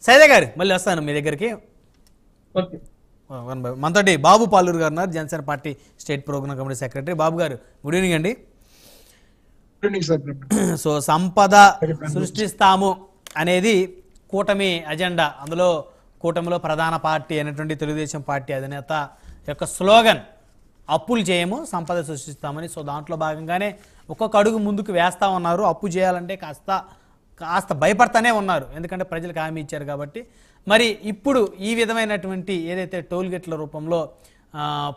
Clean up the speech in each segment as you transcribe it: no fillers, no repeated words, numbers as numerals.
సైదా గారు మళ్ళీ వస్తాను మీ దగ్గరికి. మనతోటి బాబు పాలూరు గారు ఉన్నారు, Janasena party state programme committee secretary. Babu garu good evening అండి. సో సంపద సృష్టిస్తాము అనేది కూటమి అజెండా. అందులో కూటమిలో ప్రధాన పార్టీ అయినటువంటి తెలుగుదేశం పార్టీ అధినేత యొక్క స్లోగన్ అప్పులు చేయము సంపద సృష్టిస్తామని. సో దాంట్లో భాగంగానే ఒక్కొక్క అడుగు ముందుకు వేస్తూ ఉన్నారు. అప్పు చేయాలంటే కాస్త భయపడతానే ఉన్నారు, ఎందుకంటే ప్రజలకు హామీ ఇచ్చారు కాబట్టి. మరి ఇప్పుడు ఈ విధమైనటువంటి ఏదైతే టోల్ గేట్ల రూపంలో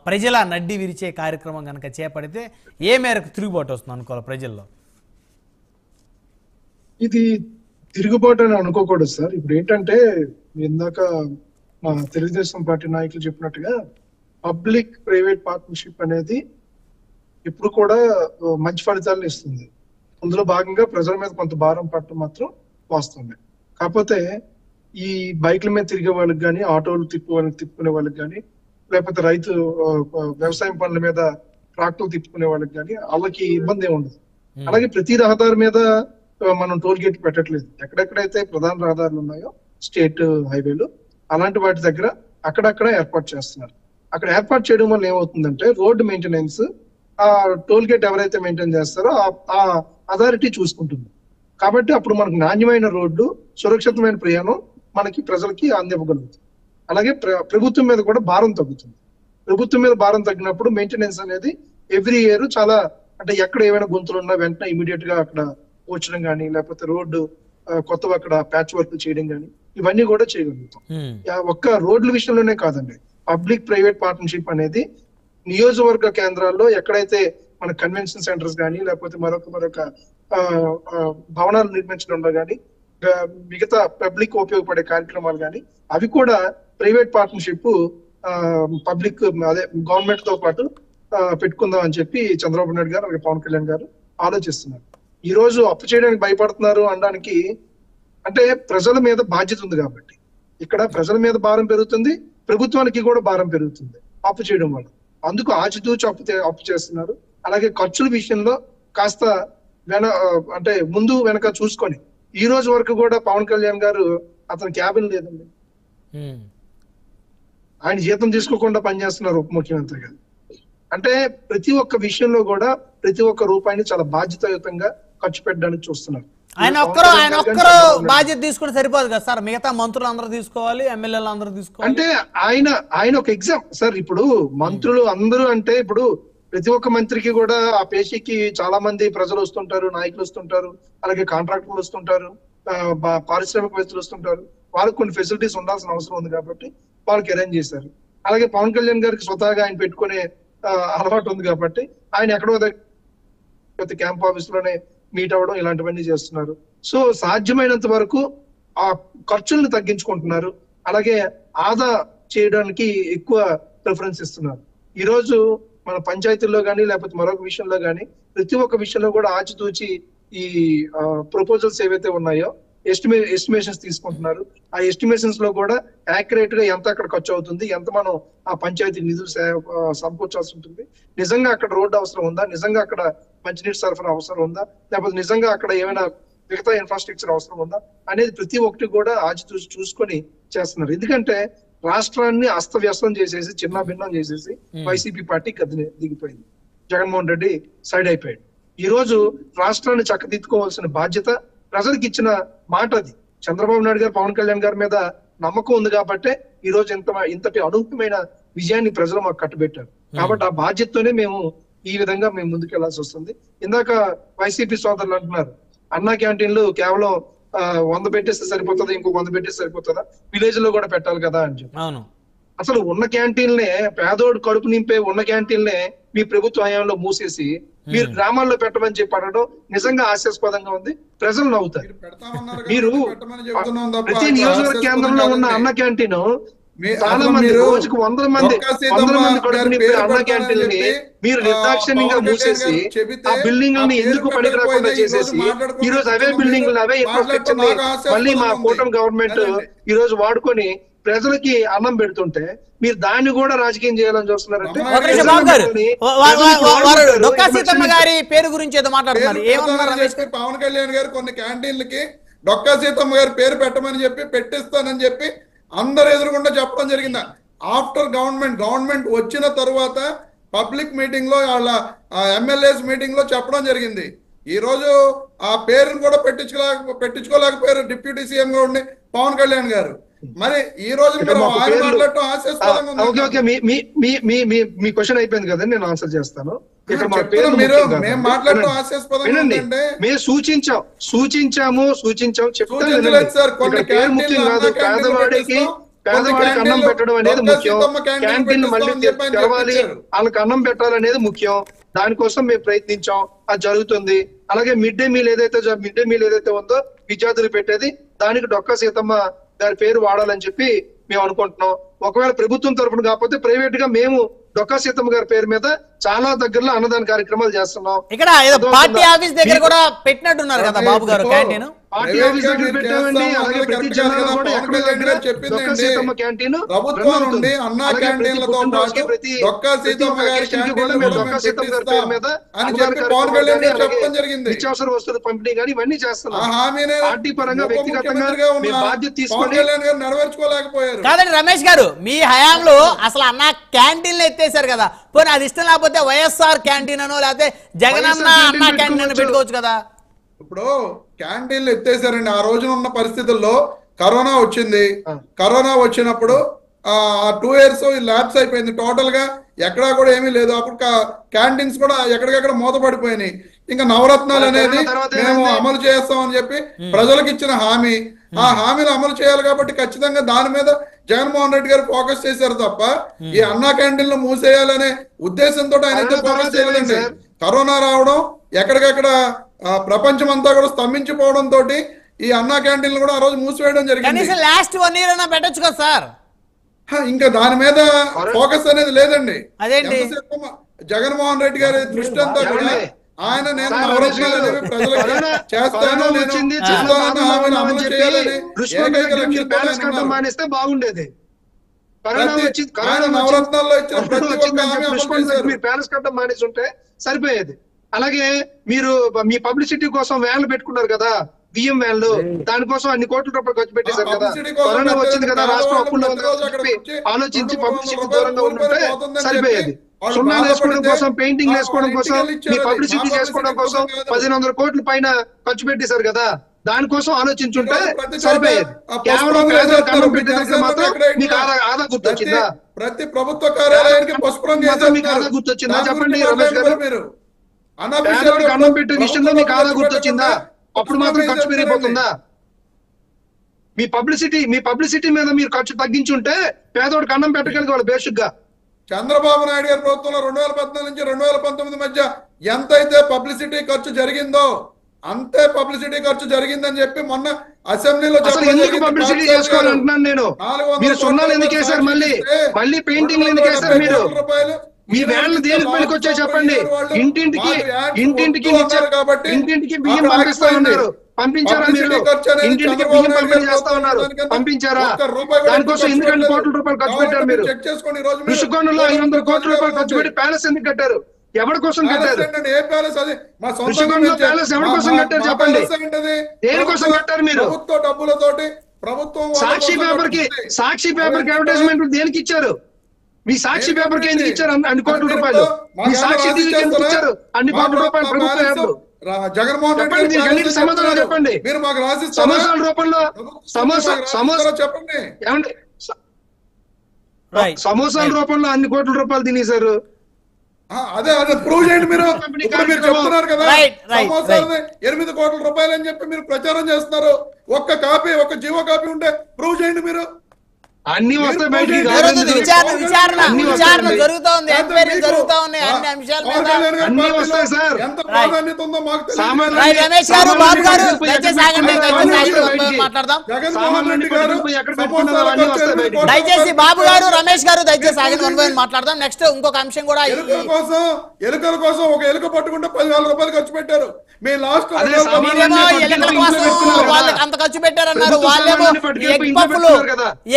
ప్రజల నడ్డి విరిచే కార్యక్రమం కనుక చేపడితే ఏ మేరకు తిరుగుబాటు వస్తుంది అనుకోవాలి ప్రజల్లో? ఇది తిరుగుబాటు అని అనుకోకూడదు సార్. ఇప్పుడు ఏంటంటే ఇందాక మా తెలుగుదేశం పార్టీ నాయకులు చెప్పినట్టుగా పబ్లిక్ ప్రైవేట్ పార్ట్నర్షిప్ అనేది ఇప్పుడు కూడా మంచి ఫలితాలను ఇస్తుంది. అందులో భాగంగా ప్రజల మీద కొంత భారం పట్టడం మాత్రం వాస్తవమే. కాకపోతే ఈ బైక్ల మీద తిరిగే వాళ్ళకి కానీ, ఆటోలు తిప్పుకునే వాళ్ళకి కానీ, లేకపోతే రైతు వ్యవసాయం పనుల మీద ట్రాక్టర్లు తిప్పుకునే వాళ్ళకి కానీ వాళ్ళకి ఇబ్బంది ఏమి ఉండదు. అలాగే ప్రతి రహదారి మీద మనం టోల్ గేట్ పెట్టట్లేదు. ఎక్కడెక్కడైతే ప్రధాన రహదారులు ఉన్నాయో స్టేట్ హైవేలు అలాంటి వాటి దగ్గర అక్కడక్కడ ఏర్పాటు చేస్తున్నారు. అక్కడ ఏర్పాటు చేయడం వల్ల ఏమవుతుందంటే రోడ్డు మెయింటెనెన్స్ ఆ టోల్ గేట్ ఎవరైతే మెయింటైన్ చేస్తారో ఆ అథారిటీ చూసుకుంటుంది. కాబట్టి అప్పుడు మనకు నాణ్యమైన రోడ్డు, సురక్షితమైన ప్రయాణం మనకి ప్రజలకి అందివ్వగలుగుతుంది. అలాగే ప్రభుత్వం మీద కూడా భారం తగ్గుతుంది. ప్రభుత్వం మీద భారం తగ్గినప్పుడు మెయింటెనెన్స్ అనేది ఎవ్రీ ఇయర్ చాలా, అంటే ఎక్కడ ఏమైనా గుంతలు ఉన్నా వెంటనే ఇమీడియట్ గా అక్కడ పోర్చడం కానీ, లేకపోతే రోడ్డు కొత్తగా అక్కడ ప్యాచ్ వర్క్ చేయడం కానీ, ఇవన్నీ కూడా చేయగలుగుతాం. ఒక్క రోడ్ల విషయంలోనే కాదండి, పబ్లిక్ ప్రైవేట్ పార్ట్నర్షిప్ అనేది నియోజకవర్గ కేంద్రాల్లో ఎక్కడైతే మన కన్వెన్షన్ సెంటర్స్ కానీ, లేకపోతే మరొక భవనాలు నిర్మించడంలో కానీ, మిగతా పబ్లిక్ ఉపయోగపడే కార్యక్రమాలు కానీ అవి కూడా ప్రైవేట్ పార్ట్నర్షిప్ పబ్లిక్ అదే గవర్నమెంట్ తో పాటు పెట్టుకుందాం అని చెప్పి చంద్రబాబు నాయుడు గారు, అలాగే పవన్ కళ్యాణ్ గారు ఆలోచిస్తున్నారు. ఈ రోజు అప్పు చేయడానికి భయపడుతున్నారు అనడానికి అంటే ప్రజల మీద బాధ్యత ఉంది కాబట్టి. ఇక్కడ ప్రజల మీద భారం పెరుగుతుంది, ప్రభుత్వానికి కూడా భారం పెరుగుతుంది అప్పు చేయడం వల్ల. అందుకు ఆచితూచి అప్పు చేస్తున్నారు. అలాగే ఖర్చుల విషయంలో కాస్త అంటే ముందు వెనక చూసుకొని, ఈ రోజు వరకు కూడా పవన్ కళ్యాణ్ గారు అతని క్యాబిన్ లేదండి, ఆయన జీతం తీసుకోకుండా పనిచేస్తున్నారు ఉప ముఖ్యమంత్రి గారు. అంటే ప్రతి ఒక్క విషయంలో కూడా ప్రతి ఒక్క రూపాయిని చాలా బాధ్యతాయుతంగా ఖర్చు పెట్టడానికి చూస్తున్నారు. ఆయన ఒక్కరు బాధ్యత తీసుకుంటే సరిపోదు కదా సార్, మిగతా మంత్రులు అందరూ తీసుకోవాలి, ఎమ్మెల్యేలు అందరూ తీసుకోవాలి. అంటే ఆయన ఒక ఎగ్జామ్ సార్. ఇప్పుడు మంత్రులు అందరూ అంటే ఇప్పుడు ప్రతి ఒక్క మంత్రికి కూడా ఆ పేషీకి చాలా మంది ప్రజలు వస్తుంటారు, నాయకులు వస్తుంటారు, అలాగే కాంట్రాక్టర్లు వస్తుంటారు, పారిశ్రామికవేత్తలు వస్తుంటారు. వాళ్ళకి కొన్ని ఫెసిలిటీస్ ఉండాల్సిన అవసరం ఉంది కాబట్టి వాళ్ళకి అరేంజ్ చేశారు. అలాగే పవన్ కళ్యాణ్ గారికి స్వతహాగా ఆయన పెట్టుకునే అలవాటు ఉంది కాబట్టి ఆయన ఎక్కడో క్యాంప్ ఆఫీస్ లోనే మీట్ అవ్వడం ఇలాంటివన్నీ చేస్తున్నారు. సో సాధ్యమైనంత వరకు ఆ ఖర్చులను తగ్గించుకుంటున్నారు. అలాగే ఆదా చేయడానికి ఎక్కువ ప్రిఫరెన్స్ ఇస్తున్నారు. ఈ రోజు మన పంచాయతీల్లో కానీ, లేకపోతే మరొక విషయంలో కానీ ప్రతి ఒక్క విషయంలో కూడా ఆచితూచి ఈ ప్రపోజల్స్ ఏవైతే ఉన్నాయో ఎస్టిమేషన్స్ తీసుకుంటున్నారు. ఆ ఎస్టిమేషన్స్ లో కూడా యాక్యురేట్ గా ఎంత అక్కడ ఖర్చు అవుతుంది, ఎంత మనం ఆ పంచాయతీ నిధులు సమకూర్చాల్సి ఉంటుంది, నిజంగా అక్కడ రోడ్డు అవసరం ఉందా, నిజంగా అక్కడ మంచినీటి సరఫరా అవసరం ఉందా, లేకపోతే నిజంగా అక్కడ ఏమైనా మిగతా ఇన్ఫ్రాస్ట్రక్చర్ అవసరం ఉందా అనేది ప్రతి ఒక్కటి కూడా ఆచితూచి చూసుకొని చేస్తున్నారు. ఎందుకంటే రాష్ట్రాన్ని అస్తవ్యస్తం చేసేసి చిన్న భిన్నం చేసేసి వైసీపీ పార్టీ గద్దె దిగిపోయింది. జగన్మోహన్ రెడ్డి సైడ్ అయిపోయాడు. ఈ రోజు రాష్ట్రాన్ని చక్కదిద్దుకోవాల్సిన బాధ్యత ప్రజలకు ఇచ్చిన మాట అది. చంద్రబాబు నాయుడు గారు, పవన్ కళ్యాణ్ గారి మీద నమ్మకం ఉంది కాబట్టి ఈ రోజు ఇంతటి అనూహ్యమైన విజయాన్ని ప్రజలు మాకు కట్టుబెట్టారు. కాబట్టి ఆ బాధ్యతతోనే మేము ఈ విధంగా మేము ముందుకు వెళ్లాల్సి వస్తుంది. ఇందాక వైసీపీ సోదరులు అంటున్నారు అన్నా క్యాంటీన్లు కేవలం 100 పెట్టేస్తే సరిపోతుందా, ఇంకో 100 పెట్టేస్తే సరిపోతుందా, విలేజ్ లో కూడా పెట్టాలి కదా అని చెప్పి. అసలు ఉన్న క్యాంటీన్లే, పేదోడు కడుపు నింపే ఉన్న క్యాంటీన్లే మీ ప్రభుత్వ హయాంలో మూసేసి మీరు గ్రామాల్లో పెట్టమని చెప్పి అడగడం నిజంగా హాస్యాస్పదంగా ఉంది. ప్రజలు నవ్వుతారు. మీరు ప్రతి నియోజకవర్గ కేంద్రంలో ఉన్న అన్న క్యాంటీన్ చాలా మంది రోజుకు 100 మంది కడుపు నింపే అన్న క్యాంటీన్ ని మీరు నిర్దాక్షిణ్యంగా మూసేసి ఆ బిల్డింగ్ ని ఎందుకు పనికి రాకుండా చేసేసి ఈ రోజు అవే బిల్డింగ్ అవే ఇన్ఫ్రాస్ట్రక్చర్ ని మళ్ళీ మా కూటమి గవర్నమెంట్ ఈ రోజు వాడుకొని ప్రజలకి అన్నం పెడుతుంటే మీరు దాన్ని కూడా రాజకీయం చేయాలని చూస్తున్నారంటే గారి పేరు గురించి ఏదో మాట్లాడుతున్నారు. పవన్ కళ్యాణ్ గారు కొన్ని క్యాంటీన్లకి డొక్కా సీతమ్మ గారి పేరు పెట్టమని చెప్పి పెట్టిస్తానని చెప్పి అందరు ఎదురుగుండా చెప్పడం జరిగింది. ఆఫ్టర్ గవర్నమెంట్ వచ్చిన తర్వాత పబ్లిక్ మీటింగ్ లో వాళ్ళ ఎమ్మెల్యేస్ మీటింగ్ లో చెప్పడం జరిగింది. ఈ రోజు ఆ పేరును కూడా పెట్టించుకోలేకపోయారు డిప్యూటీ సీఎం గా ఉండి పవన్ కళ్యాణ్ గారు. మరి ఈ రోజు ఆయన మాట్లాడటం హాస్యాస్పదంగా మీ క్వశ్చన్ అయిపోయింది కదండి, నేను ఆన్సర్ చేస్తాను. మేము మాట్లాడటం హాస్యాస్పదంగా ఉందంటే మేము సూచించాము సార్ కొన్ని పేదవాడికి అన్నం పెట్టడం అనేది ముఖ్యం. క్యాంటీన్ మళ్ళీ తెరవాలి, వాళ్ళకి అన్నం పెట్టాలనేది ముఖ్యం. దానికోసం మేము ప్రయత్నించాం, అది జరుగుతుంది. అలాగే మిడ్ డే మీల్ ఏదైతే ఉందో విద్యార్థులు పెట్టేది, దానికి డొక్కా సీతమ్మ గారి పేరు వాడాలని చెప్పి మేము అనుకుంటున్నాం. ఒకవేళ ప్రభుత్వం తరఫున కాకపోతే ప్రైవేట్ గా మేము డొక్కా సీతమ్మ గారి పేరు మీద చాలా దగ్గరలో అన్నదాన కార్యక్రమాలు చేస్తున్నాం. ఇక్కడ పార్టీ ఆఫీస్ దగ్గర కూడా పెట్టినట్టున్నారు కదా బాబు గారు క్యాంటీన్. పార్టీ ఆఫీస్ దగ్గర పెట్టామండి. అలాగే ప్రతి జిల్లాలో కూడా ఎక్కడో దగ్గర డొక్కా సీతమ్మ క్యాంటీన్ ప్రభుత్వం నుండి అన్నా క్యాంటీన్లతో పాటు డొక్కా సీతమ్మ గారి డొక్కా సీతమ్మ గారి పేరు మీద నిత్యావసర వస్తువుల పంపిణీ కానీ ఇవన్నీ చేస్తున్నాం. పార్టీ పరంగా వ్యక్తిగతంగా బాధ్యత తీసుకొని నెరవేర్చుకోలేకపోయారు. కాదండి రమేష్ గారు, మీ హయాంలో అసలు అన్న క్యాంటీన్లు ఎత్తేసారు కదా, పోనీ అది ఇష్టం లేకపోతే వైఎస్ఆర్ క్యాంటీన్ అనో లేకపోతే జగనన్న అన్న క్యాంటీన్ అని పెట్టుకోవచ్చు కదా. ఇప్పుడు క్యాంటీన్లు ఎత్తేసారండి. ఆ రోజున ఉన్న పరిస్థితుల్లో కరోనా వచ్చింది. కరోనా వచ్చినప్పుడు 2 years ల్యాబ్స్ అయిపోయింది. టోటల్ గా ఎక్కడా కూడా ఏమీ లేదు. అప్పుడు క్యాంటీన్స్ కూడా ఎక్కడికెక్కడ మూతపడిపోయినాయి. ఇంకా నవరత్నాలు అనేది మేము అమలు చేస్తామని చెప్పి ప్రజలకు ఇచ్చిన హామీ, ఆ హామీలు అమలు చేయాలి కాబట్టి ఖచ్చితంగా దాని మీద జగన్మోహన్ రెడ్డి గారు ఫోకస్ చేశారు తప్ప ఈ అన్నా క్యాంటీన్లు మూసేయాలనే ఉద్దేశంతో ఆయన ఫోకస్ చేయలేదండి. కరోనా రావడం, ఎక్కడికక్కడ ప్రపంచం అంతా కూడా స్తంభించిపోవడం తోటి ఈ అన్నా క్యాంటీన్లు కూడా ఆ రోజు మూసివేయడం జరిగింది. లాస్ట్ 1 year పెట్టొచ్చు కదా సార్. ఇంకా దాని మీద ఫోకస్ అనేది లేదండి. అదేంటి జగన్మోహన్ రెడ్డి గారి దృష్టి అంతా కూడా ఆయన నేను నవరత్నాలు అనేవి ప్రజలకు చేస్తాను, మానేస్తే బాగుండేది. నవరత్నాల్లో ఇచ్చిన ప్యాలెస్ కట్టడం మానేసి ఉంటే సరిపోయేది. అలాగే మీరు మీ పబ్లిసిటీ కోసం వ్యాన్లు పెట్టుకున్నారు కదా, బియ్యం వ్యాన్లు, దానికోసం అన్ని కోట్ల రూపాయలు ఖర్చు పెట్టేశారు కదా. కరోనా వచ్చింది కదా, రాష్ట్రం అప్పుల్లో ఆలోచించి పబ్లిసిటీ దూరంగా ఉంటే సరిపోయేది. సున్నాలు వేసుకోవడం కోసం, పెయింటింగ్ వేసుకోవడం కోసం, మీ పబ్లిసిటీ చేసుకోవడం కోసం 1500 కోట్ల పైన ఖర్చు పెట్టేశారు కదా, దానికోసం ఆలోచించుంటే సరిపోయేది. కేవలం పేదలకు అన్నం పెట్టేదానికి మాత్రం మీకు ఆదా గుర్తొచ్చిందా? ప్రతి ప్రభుత్వ కార్యాలయానికి పసుపు రంగు మీకు ఆదా గుర్తొచ్చిందా చెప్పండి రమేష్ గారు. పేదలకు అన్నం పెట్టే విషయంలో మీకు ఆదా గుర్తొచ్చిందా? అప్పుడు మాత్రం ఖర్చు పెరిగిపోతుందా? మీ పబ్లిసిటీ మీద మీరు ఖర్చు తగ్గించుంటే పేదోడికి అన్నం పెట్టగలిగే వాళ్ళు బేసిక్ గా. చంద్రబాబు నాయుడు గారి ప్రభుత్వంలో 2014 నుంచి 2019 మధ్య ఎంతైతే పబ్లిసిటీ ఖర్చు జరిగిందో అంతే పబ్లిసిటీ ఖర్చు జరిగిందని చెప్పి మొన్న అసెంబ్లీలో పబ్లిసిటీ చేసుకోవాలంటున్నాను నేను. మీరు సున్నాలు ఎందుకు వేశారు? మళ్ళీ పెయింటింగ్ ఎందుకు వేశారు? మీరు మీ వ్యాన్లు దేనికి పనికొచ్చా చెప్పండి. ఇంటింటికి బియ్యం పంపిస్తా ఉన్నారు, పంపించారా? మీరు ఇంటింటికి బియ్యం పంపిణీ చేస్తా ఉన్నారు, పంపించారా? దానికోసం ఎందుకంటే కోట్ల రూపాయలు ఖర్చు పెట్టారు మీరు. ఋషికొండలో 500 కోట్ల రూపాయలు ఖర్చు పెట్టి ప్యాలెస్ ఎందుకు కట్టారు? ఎవరి కోసం కట్టారు? ఋషికొండలో ప్యాలెస్ ఎవరి కోసం కట్టారు చెప్పండి? దేనికోసం కట్టారు మీరు? ప్రభుత్వ డబ్బులతోటి ప్రభుత్వం సాక్షి పేపర్ కి అడ్వర్టైజ్మెంట్ దేనికి ఇచ్చారు? మీ సాక్షి పేపర్ కి ఎందుకు ఇచ్చారు అన్ని కోట్ల రూపాయలు? మీ సాక్షి టీవీకి ఎందుకు ఇచ్చారు అన్ని కోట్ల రూపాయలు ప్రభుత్వం? జగన్మోహన్ రెడ్డి అన్నిటి సమాధానం చెప్పండి. మీరు మాకు రాసి సమోసాల రూపంలో చెప్పండి ఏమండి, సమోసాల రూపంలో అన్ని కోట్ల రూపాయలు తినేశారు. అదే ప్రూవ్ చేయండి. మీరు చెప్తున్నారు కదా 8 కోట్ల రూపాయలు అని చెప్పి మీరు ప్రచారం చేస్తున్నారు. ఒక్క జీవో కాపీ ఉంటే ప్రూవ్ చేయండి. మీరు అన్ని వస్తాయి బయటికి. విచారణ జరుగుతోంది, ఎంక్వైరీ జరుగుతా ఉన్నాయి అన్ని అంశాల మీద. అన్ని వస్తాయి సార్. ఎంత ప్రాధాన్యత ఉందో మాకు రమేష్ గారు, బాబు గారు దయచేసి ఆగండి, మాట్లాడదాం. జగన్మోహన్ రెడ్డి గారు దయచేసి బాబు గారు, రమేష్ గారు దయచేసి ఆగండి, 1 by 1 మాట్లాడదాం. నెక్స్ట్ ఇంకొక అంశం కూడా, ఎలుకల కోసం ఒక ఎలుక పట్టుకుంటే 10,000 రూపాయలు ఖర్చు పెట్టారు. మీ లాస్ట్ ఎలుకల కోసం వాళ్ళకి అంత ఖర్చు పెట్టారన్నారు. వాళ్ళేమో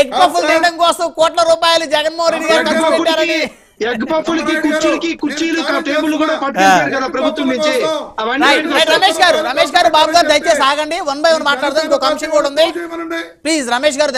ఎగ్ పఫ్లు తినడం కోసం కోట్ల రూపాయలు జగన్మోహన్ రెడ్డి గారు ఖర్చు పెట్టారని ఎగ్ పఫ్లకి కుర్చీలు టేబుల్ కూడా పట్టుకెళ్ళారు కదా ప్రభుత్వం నుంచి. అవన్నీ రమేష్ గారు బాబు గారు దయచేసి ఆగండి. 1 by 1 మాట్లాడదాం. ఇంకొక అంశం కూడా ఉంది. ప్లీజ్ రమేష్ గారు